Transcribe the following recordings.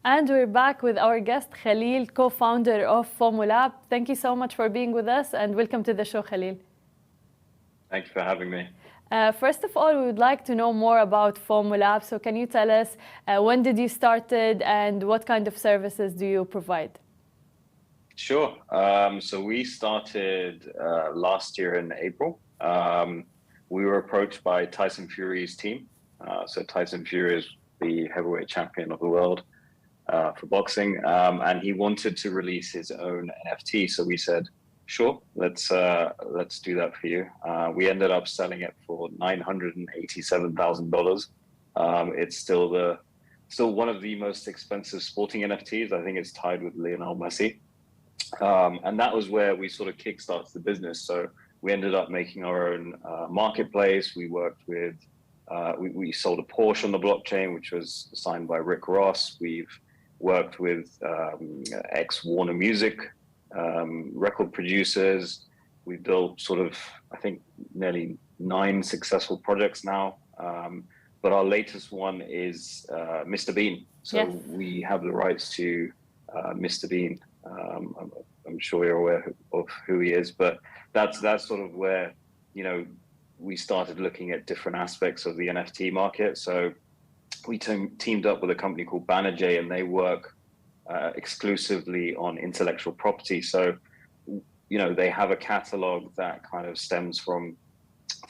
And we're back with our guest, Khalil, co-founder of FOMO Lab. Thank you so much for being with us and welcome to the show, Khalil. Thank you for having me. First of all, we would like to know more about FOMO Lab. So can you tell us when did you started and what kind of services do you provide? Sure. So we started last year in April. We were approached by Tyson Fury's team. So Tyson Fury is the heavyweight champion of the world for boxing, and he wanted to release his own NFT. So we said, sure, let's do that for you. We ended up selling it for $987,000. It's still one of the most expensive sporting NFTs. I think it's tied with Lionel Messi. And that was where we sort of kickstarted the business. So we ended up making our own marketplace. We worked with, we sold a Porsche on the blockchain, which was signed by Rick Ross. We've worked with ex-Warner Music record producers. We built sort of, I think, nearly 9 successful projects now. But our latest one is Mr. Bean. So yes, we have the rights to Mr. Bean. I'm sure you're aware of who he is, but that's sort of where, you know, we started looking at different aspects of the NFT market. So we teamed up with a company called Bannerjay, and they work exclusively on intellectual property. So, you know, they have a catalog that kind of stems from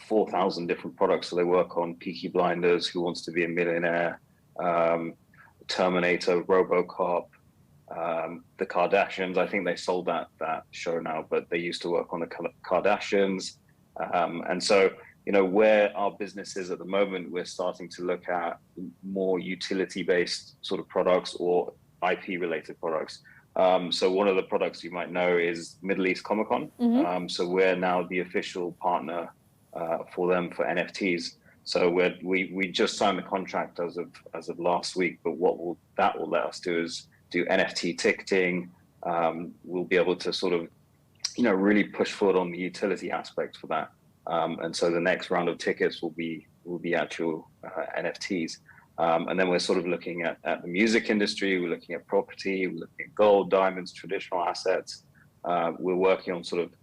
4,000 different products. So they work on Peaky Blinders, Who Wants to Be a Millionaire, Terminator, RoboCop, the Kardashians. I think they sold that show now, but they used to work on the Kardashians. And so, you know, where our business is at the moment, we're starting to look at more utility-based sort of products or IP-related products. So one of the products you might know is Middle East Comic Con. Mm-hmm. So we're now the official partner for them for NFTs. So we just signed the contract as of last week. But what that will let us do is do NFT ticketing. We'll be able to sort of, you know, really push forward on the utility aspect for that. And so the next round of tickets will be actual NFTs. And then we're sort of looking at the music industry. We're looking at property. We're looking at gold, diamonds, traditional assets. We're working on sort of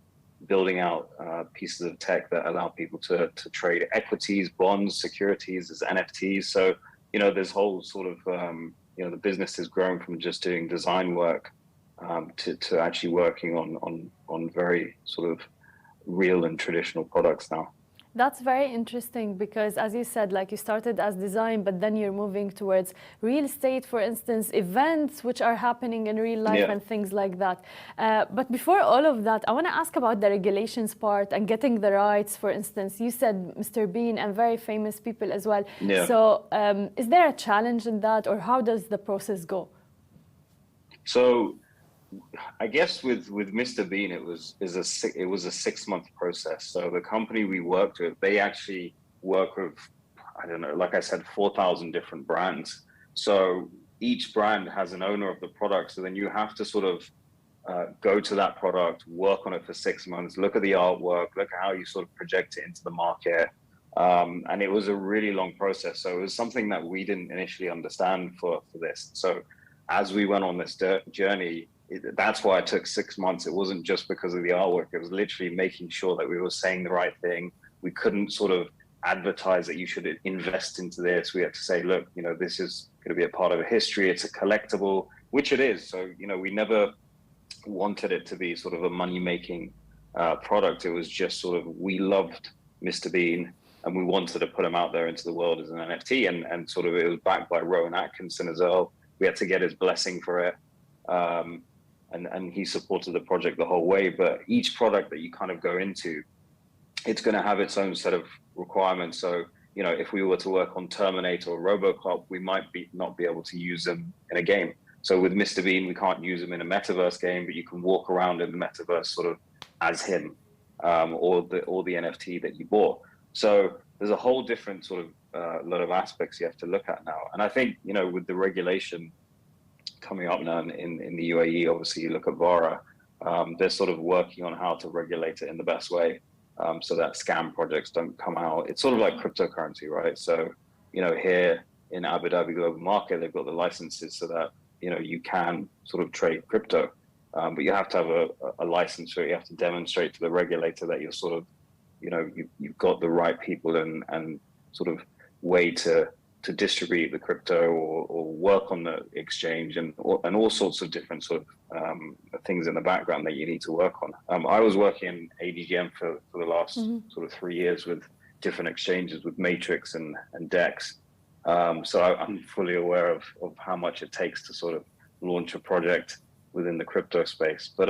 building out pieces of tech that allow people to trade equities, bonds, securities as NFTs. So, you know, this whole sort of, you know, the business is growing from just doing design work to actually working on very sort of real and traditional products now. That's very interesting because, as you said, like you started as design, but then you're moving towards real estate, for instance, events which are happening in real life, yeah, and things like that. But before all of that, I want to ask about the regulations part and getting the rights. For instance, you said Mr. Bean and very famous people as well. Yeah. So is there a challenge in that, or how does the process go? So I guess with Mr. Bean, it was a 6-month process. So the company we worked with, they actually work with, I don't know, like I said, 4,000 different brands. So each brand has an owner of the product. So then you have to sort of go to that product, work on it for 6 months, look at the artwork, look at how you sort of project it into the market. And it was a really long process. So it was something that we didn't initially understand for this. So as we went on this journey, that's why it took 6 months. It wasn't just because of the artwork. It was literally making sure that we were saying the right thing. We couldn't sort of advertise that you should invest into this. We had to say, look, you know, this is going to be a part of a history. It's a collectible, which it is. So, you know, we never wanted it to be sort of a money-making product. It was just sort of, we loved Mr. Bean and we wanted to put him out there into the world as an NFT. And sort of it was backed by Rowan Atkinson as well. We had to get his blessing for it. And he supported the project the whole way. But each product that you kind of go into, it's going to have its own set of requirements. So, you know, if we were to work on Terminator or RoboCop, we might not be able to use them in a game. So with Mr. Bean, we can't use him in a metaverse game, but you can walk around in the metaverse sort of as him, or the NFT that you bought. So there's a whole different sort of lot of aspects you have to look at now. And I think, you know, with the regulation coming up now in the UAE, obviously you look at VARA, they're sort of working on how to regulate it in the best way, so that scam projects don't come out. It's sort of like cryptocurrency, right? So, you know, here in Abu Dhabi Global Market, they've got the licenses so that, you can sort of trade crypto, but you have to have a license for it. You have to demonstrate to the regulator that you're sort of, you've got the right people and sort of way to distribute the crypto or work on the exchange and all sorts of different sort of things in the background that you need to work on. I was working in ADGM for the last sort of 3 years with different exchanges with Matrix and DEX. So I'm fully aware of how much it takes to sort of launch a project within the crypto space. But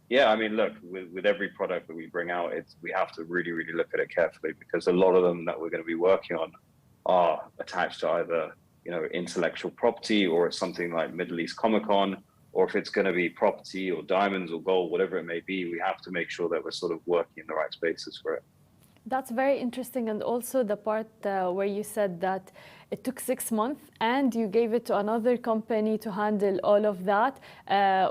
yeah, I mean, look, with every product that we bring out, we have to really, really look at it carefully, because a lot of them that we're going to be working on are attached to either, intellectual property, or it's something like Middle East Comic-Con, or if it's going to be property or diamonds or gold, whatever it may be, we have to make sure that we're sort of working in the right spaces for it. That's very interesting. And also the part where you said that it took 6 months and you gave it to another company to handle all of that,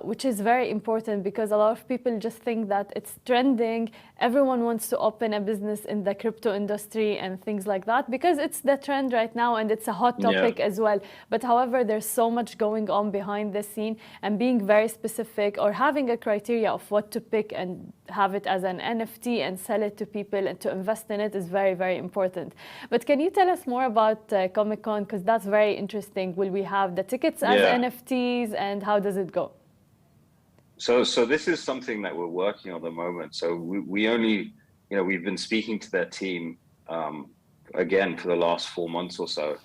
which is very important, because a lot of people just think that it's trending. Everyone wants to open a business in the crypto industry and things like that, because it's the trend right now and it's a hot topic as well. But however, there's so much going on behind the scene, and being very specific or having a criteria of what to pick and have it as an NFT and sell it to people and to invest in it is very, very important. But can you tell us more about Comic-Con, because that's very interesting. Will we have the tickets as NFTs, and how does it go? So this is something that we're working on at the moment. So we only, we've been speaking to their team again for the last 4 months or so,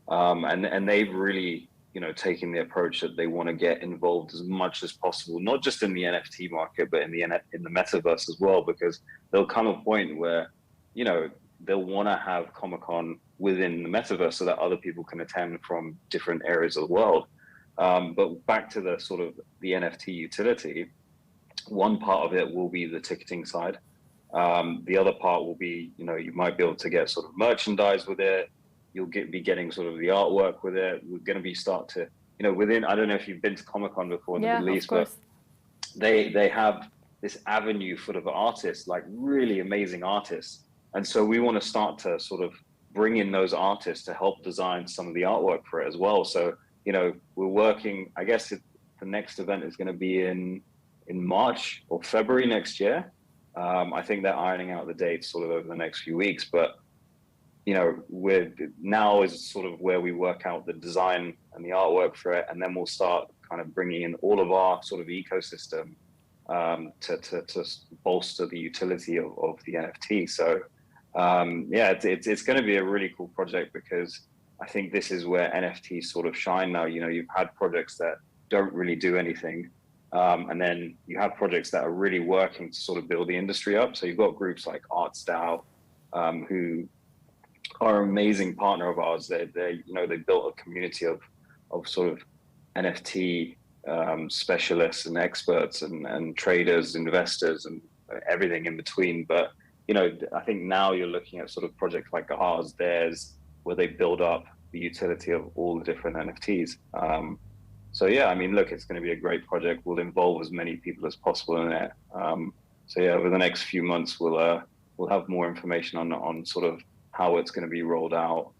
and they've really, taken the approach that they want to get involved as much as possible, not just in the NFT market, but in the metaverse as well, because there'll come a point where, they'll want to have Comic-Con within the metaverse so that other people can attend from different areas of the world. But back to the sort of the NFT utility, one part of it will be the ticketing side. The other part will be, you might be able to get sort of merchandise with it. You'll be getting sort of the artwork with it. We're going to be within, I don't know if you've been to Comic-Con before in the Middle East, but they have this avenue full of artists, like really amazing artists. And so we want to start to sort of bring in those artists to help design some of the artwork for it as well. So, we're working, I guess the next event is going to be in March or February next year. I think they're ironing out the dates sort of over the next few weeks, but, now is sort of where we work out the design and the artwork for it. And then we'll start kind of bringing in all of our sort of ecosystem to bolster the utility of the NFT. So, it's going to be a really cool project, because I think this is where NFTs sort of shine now. You've had projects that don't really do anything, and then you have projects that are really working to sort of build the industry up. So you've got groups like ArtStyle, who are an amazing partner of ours. They built a community of sort of NFT specialists and experts and traders, investors, and everything in between. But I think now you're looking at sort of projects like theirs, where they build up the utility of all the different NFTs. So yeah, I mean, look, it's going to be a great project. We'll involve as many people as possible in it. So yeah, over the next few months, we'll have more information on sort of how it's going to be rolled out.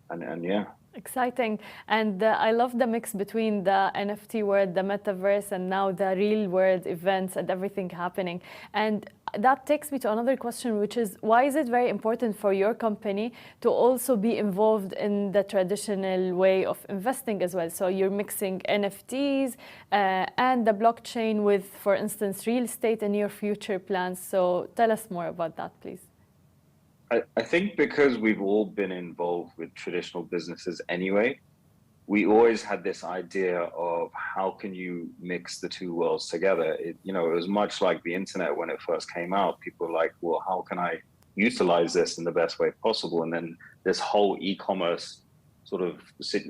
And yeah. Exciting. And I love the mix between the NFT world, the metaverse, and now the real world events and everything happening. And that takes me to another question, which is, why is it very important for your company to also be involved in the traditional way of investing as well? So you're mixing NFTs and the blockchain with, for instance, real estate in your future plans. So tell us more about that, please. I think because we've all been involved with traditional businesses anyway, we always had this idea of how can you mix the two worlds together. It was much like the internet when it first came out. People were like, well, how can I utilize this in the best way possible? And then this whole e-commerce sort of,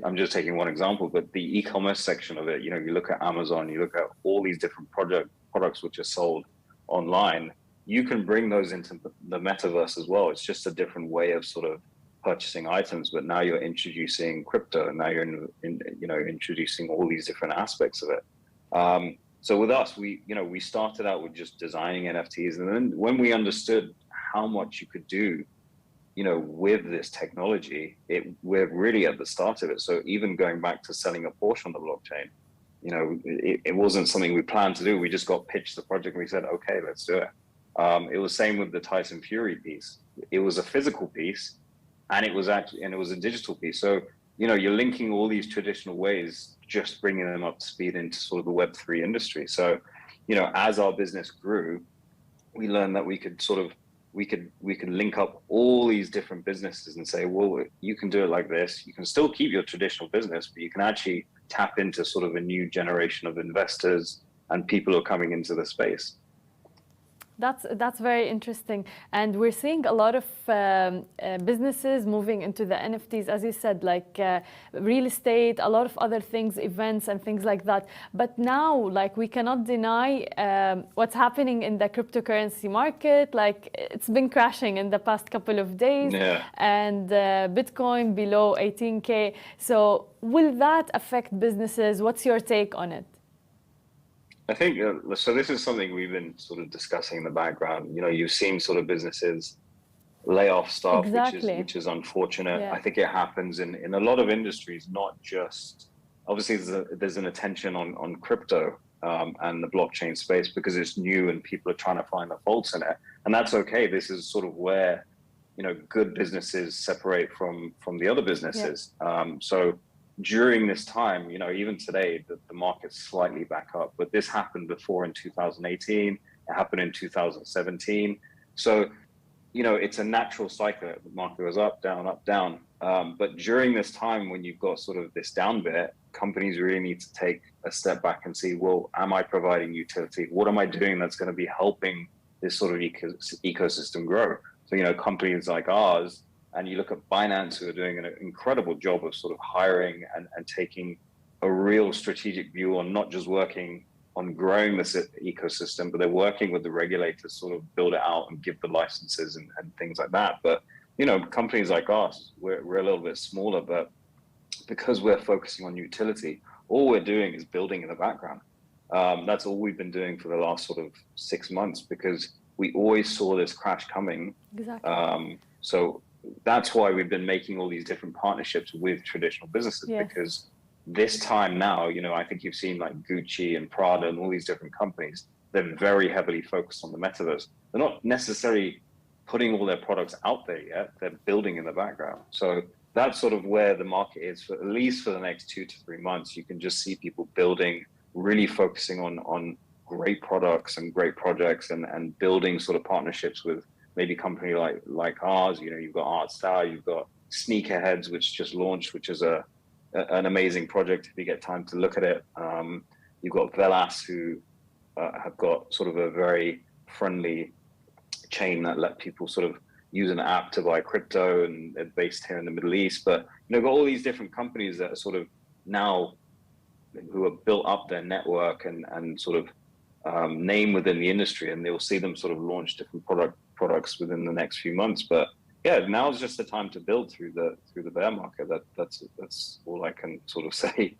I'm just taking one example, but the e-commerce section of it, you look at Amazon, you look at all these different products which are sold online. You can bring those into the metaverse as well. It's just a different way of sort of purchasing items, but now you're introducing crypto, and now you're introducing all these different aspects of it. So with us, we started out with just designing NFTs, and then when we understood how much you could do, with this technology, we're really at the start of it. So even going back to selling a Porsche on the blockchain, it wasn't something we planned to do. We just got pitched the project and we said, okay, let's do it. It was same with the Tyson Fury piece. It was a physical piece, and it was a digital piece. So, you're linking all these traditional ways, just bringing them up to speed into sort of the Web3 industry. So, as our business grew, we learned that we could link up all these different businesses and say, well, you can do it like this. You can still keep your traditional business, but you can actually tap into sort of a new generation of investors and people who are coming into the space. That's very interesting, and we're seeing a lot of businesses moving into the NFTs, as you said, like real estate, a lot of other things, events and things like that. But now, like, we cannot deny what's happening in the cryptocurrency market. Like, it's been crashing in the past couple of days, and Bitcoin below 18K. So will that affect businesses? What's your take on it? I think, so this is something we've been sort of discussing in the background. You've seen sort of businesses lay off staff, which is unfortunate. I think it happens in a lot of industries, not just, obviously there's an attention on crypto and the blockchain space because it's new and people are trying to find the faults in it. And that's okay. This is sort of where, good businesses separate from the other businesses. So during this time, even today, the market's slightly back up, but this happened before in 2018, it happened in 2017. So, it's a natural cycle. The market goes up, down. But during this time, when you've got sort of this down bit, companies really need to take a step back and see, well, am I providing utility? What am I doing that's going to be helping this sort of ecosystem grow? So, companies like ours, and you look at Binance, who are doing an incredible job of sort of hiring and taking a real strategic view on not just working on growing this ecosystem, but they're working with the regulators to sort of build it out and give the licenses and things like that. But, companies like us, we're a little bit smaller, but because we're focusing on utility, all we're doing is building in the background. That's all we've been doing for the last sort of 6 months because we always saw this crash coming. Exactly. So that's why we've been making all these different partnerships with traditional businesses because this time now, I think you've seen like Gucci and Prada and all these different companies, they're very heavily focused on the metaverse. They're not necessarily putting all their products out there yet, they're building in the background. So that's sort of where the market is for at least for the next 2 to 3 months. You can just see people building, really focusing on great products and great projects and building sort of partnerships with maybe a company like ours. You've got ArtStar, you've got Sneakerheads, which just launched, which is an amazing project if you get time to look at it. You've got Velas, who have got sort of a very friendly chain that let people sort of use an app to buy crypto, and they're based here in the Middle East. But got all these different companies that are sort of now who have built up their network and sort of name within the industry, and they'll see them sort of launch different products within the next few months. But now is just the time to build through the bear market. That's all I can sort of say.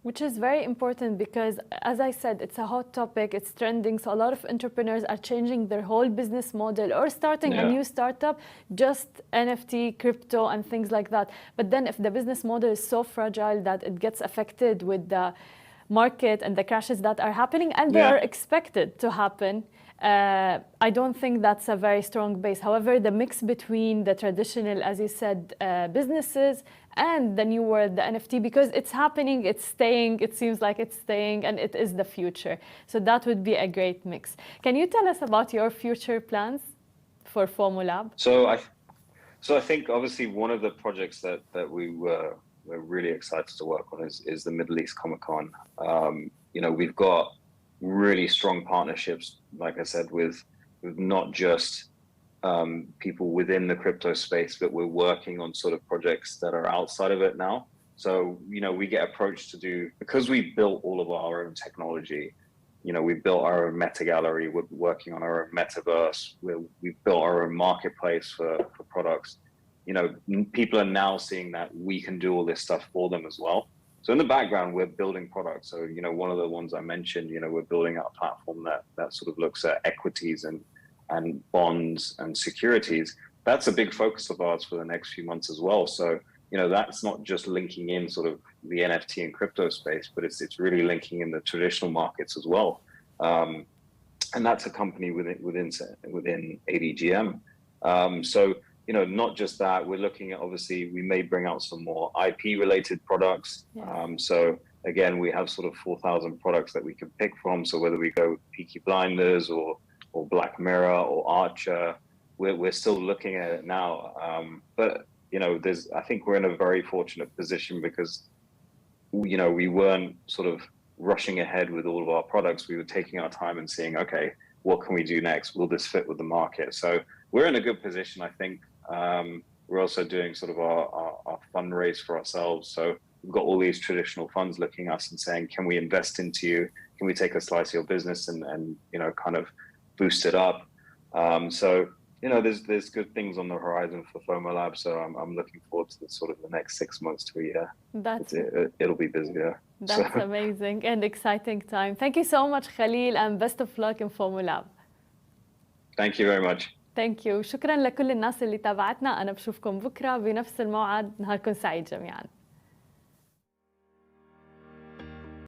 Which is very important because, as I said, it's a hot topic, it's trending. So a lot of entrepreneurs are changing their whole business model or starting a new startup, just NFT, crypto and things like that. But then if the business model is so fragile that it gets affected with the market and the crashes that are happening, and they are expected to happen, I don't think that's a very strong base. However, the mix between the traditional, as you said, businesses and the new world, the NFT, because it's happening, it's staying, it seems like it's staying, and it is the future. So that would be a great mix. Can you tell us about your future plans for Fomo Lab? So I think obviously one of the projects that we're really excited to work on is the Middle East Comic Con. We've got really strong partnerships, like I said, with not just people within the crypto space, but we're working on sort of projects that are outside of it now. So, we get approached to do, because we built all of our own technology, we built our own meta gallery, we're working on our own metaverse, we've built our own marketplace for products. People are now seeing that we can do all this stuff for them as well. So in the background, we're building products. So, one of the ones I mentioned, we're building out a platform that sort of looks at equities and bonds and securities. that's a big focus of ours for the next few months as well. So, that's not just linking in sort of the NFT and crypto space, but it's really linking in the traditional markets as well. And that's a company within ADGM. So, not just that, we're looking at, obviously, we may bring out some more IP related products. Yeah. So again, we have sort of 4,000 products that we can pick from. So whether we go Peaky Blinders or Black Mirror or Archer, we're still looking at it now. But, I think we're in a very fortunate position because, we weren't sort of rushing ahead with all of our products. We were taking our time and seeing, okay, what can we do next? Will this fit with the market? So we're in a good position, I think. We're also doing sort of our fundraise for ourselves. So we've got all these traditional funds looking at us and saying, can we invest into you? Can we take a slice of your business and kind of boost it up? So, there's good things on the horizon for FOMO Lab. So I'm looking forward to the next 6 months to a year. It'll be busier. That's amazing and exciting time. Thank you so much, Khalil, and best of luck in FOMO Lab. Thank you very much. Thank you. شكرا لكل الناس اللي تابعتنا. أنا بشوفكم بكرة بنفس الموعد. نهاركم سعيد جميعا.